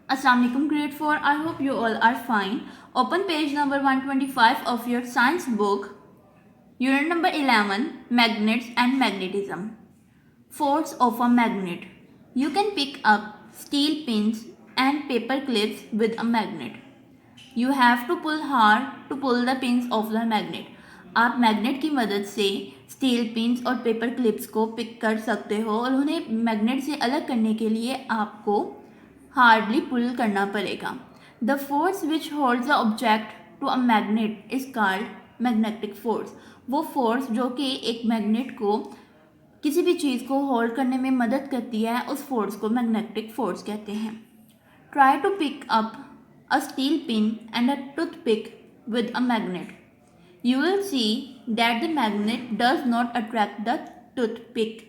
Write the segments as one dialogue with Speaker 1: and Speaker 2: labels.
Speaker 1: Assalamu alaikum grade 4. I hope you all are fine. Open page number 125 of your science book. Unit number 11, Magnets and Magnetism. Force of a magnet. You can pick up steel pins and paper clips with a magnet. You have to pull hard to pull the pins of the magnet. आप magnet की मदद से steel pins और paper clips को pick कर सकते हो और उन्हें मैग्नेट से अलग करने के लिए आपको हार्डली पुल करना पड़ेगा. The force which holds the object to a magnet is called magnetic force. वो फोर्स जो कि एक मैग्नेट को किसी भी चीज़ को होल्ड करने में मदद करती है, उस फोर्स को मैग्नेटिक फोर्स कहते हैं. Try to pick up a steel pin and a toothpick with a magnet. You will see that the magnet does not attract the toothpick.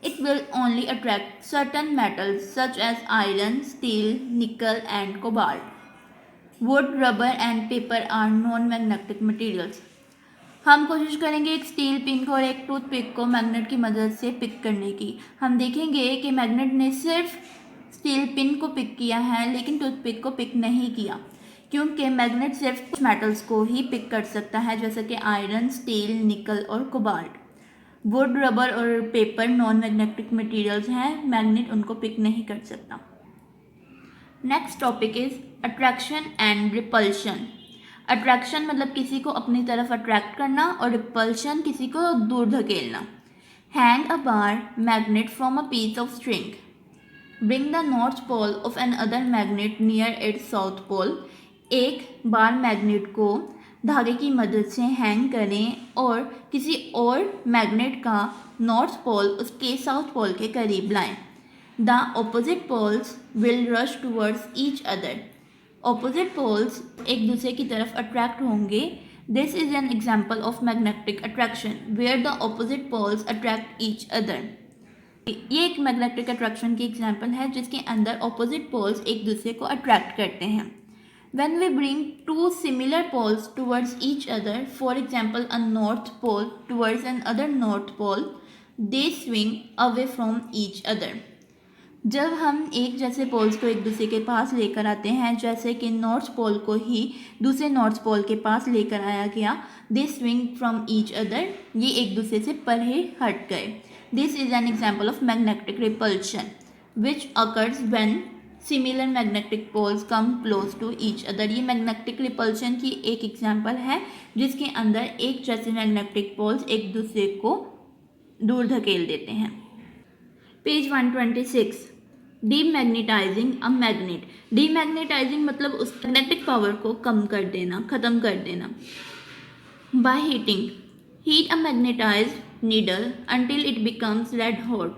Speaker 1: It will only attract certain metals such as iron, steel, nickel and cobalt. Wood, rubber and paper are non-magnetic materials. हम कोशिश करेंगे एक steel pin को और एक toothpick को magnet की मदद से पिक करने की. हम देखेंगे कि मैग्नेट ने सिर्फ स्टील पिन को पिक किया है लेकिन टूथपिक को पिक नहीं किया, क्योंकि मैग्नेट सिर्फ कुछ मेटल्स को ही पिक कर सकता है, जैसे कि आयरन, स्टील, निकल और कोबाल्ट. वुड, रबर और पेपर नॉन मैग्नेटिक मटेरियल्स हैं, मैग्नेट उनको पिक नहीं कर सकता. Next topic is attraction and repulsion. Attraction मतलब किसी को अपनी तरफ अट्रैक्ट करना और रिपल्शन किसी को दूर धकेलना. Hang a bar magnet from a piece of string. Bring the north pole of another magnet near its south pole. एक बार मैग्नेट को धागे की मदद से हैंग करें और किसी और मैग्नेट का नॉर्थ पोल उसके साउथ पोल के करीब लाएं. The opposite poles will rush towards each other. Opposite poles एक दूसरे की तरफ अट्रैक्ट होंगे. This is an example of magnetic attraction where the opposite poles attract each other. ये एक मैग्नेटिक अट्रैक्शन की एग्जाम्पल है जिसके अंदर ऑपोजिट पोल्स एक दूसरे को अट्रैक्ट करते हैं. When we bring two similar poles towards each other, for example a north pole towards an other north pole, they swing away from each other. जब हम एक जैसे पोल्स को एक दूसरे के पास लेकर आते हैं, जैसे कि नॉर्थ पोल को ही दूसरे नॉर्थ पोल के पास लेकर आया गया, दे स्विंग फ्रॉम ईच अदर, ये एक दूसरे से परे हट गए. This is an example of magnetic repulsion, which occurs when similar magnetic poles come close to each other. ये magnetic repulsion की एक example है जिसके अंदर एक जैसे magnetic poles एक दूसरे को दूर धकेल देते हैं. Page 126. Demagnetizing a magnet. Demagnetizing मतलब उस magnetic power को कम कर देना, ख़त्म कर देना. By heating. Heat a magnetized needle until it becomes red hot.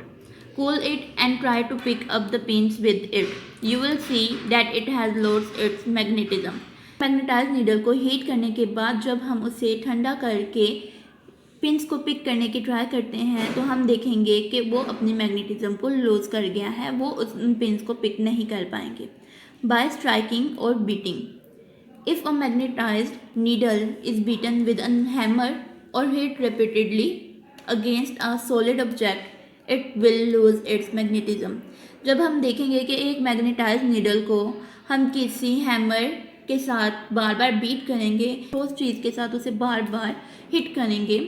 Speaker 1: Cool it and try to pick up the pins with it. You will see that it has lost its magnetism. Magnetize needle को heat करने के बाद जब हम उसे ठंडा करके pins को पिक करने की ट्राई करते हैं तो हम देखेंगे कि वो अपनी मैग्नेटिज्म को लूज कर गया है, वो उन पिंस को पिक नहीं कर पाएंगे. बाय स्ट्राइकिंग और beating. If a magnetised needle is beaten with a hammer or hit repeatedly against a solid object, it will lose its magnetism. जब हम देखेंगे कि एक मैग्नेटाइज नीडल को हम किसी हैमर के साथ बार बार बीट करेंगे, उस चीज़ के साथ उसे बार बार हिट करेंगे,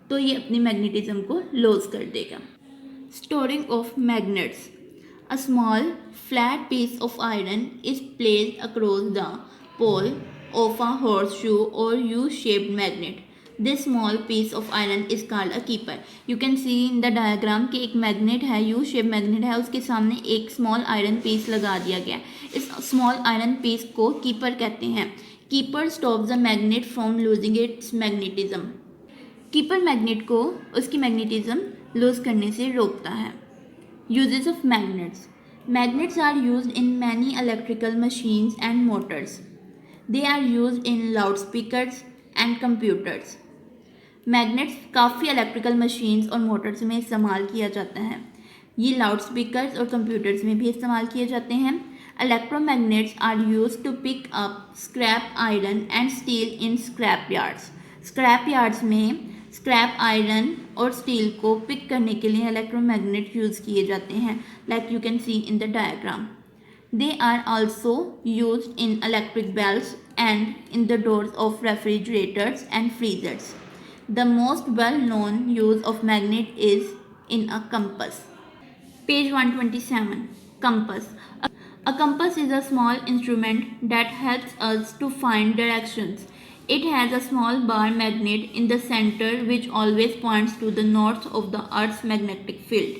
Speaker 1: तो ये अपनी मैग्नेटिज्म को लूज कर देगा. Storing of magnets. A small flat piece of iron is placed across the pole of a horseshoe or U-shaped magnet. This small piece of iron is called a keeper. You can see in the diagram कि एक magnet है, U shape magnet है, उसके सामने एक small iron piece लगा दिया गया. इस स्मॉल आयरन पीस को कीपर कहते हैं. Keeper stops the magnet from losing its magnetism. Keeper magnet को उसकी मैग्नेटिज्म लूज करने से रोकता है. Uses of magnets. Magnets are used in many electrical machines and motors. They are used in loud speakers and computers. Magnets काफ़ी electrical machines और motors में इस्तेमाल किया जाता है. ये लाउड स्पीकर्स और कंप्यूटर्स में भी इस्तेमाल किए जाते हैं. Electromagnets are used to pick up scrap iron and steel in scrap yards. Scrap yards में स्क्रैप आयरन और स्टील को पिक करने के लिए इलेक्ट्रोमैग्नेट यूज़ किए जाते हैं, like you can see in the diagram. They are also used in electric bells and in the doors of refrigerators and freezers. The most well-known use of magnet is in a compass. Page 127. Compass. A compass is a small instrument that helps us to find directions. It has a small bar magnet in the center which always points to the north of the Earth's magnetic field.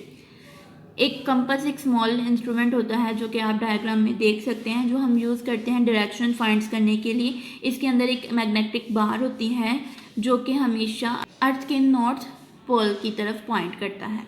Speaker 1: एक compass एक small instrument होता है जो कि आप diagram में देख सकते हैं, जो हम यूज़ करते हैं डायरेक्शन फाइंड्स करने के लिए. इसके अंदर एक मैग्नेटिक बार होती है जो कि हमेशा अर्थ के नॉर्थ पोल की तरफ पॉइंट करता है.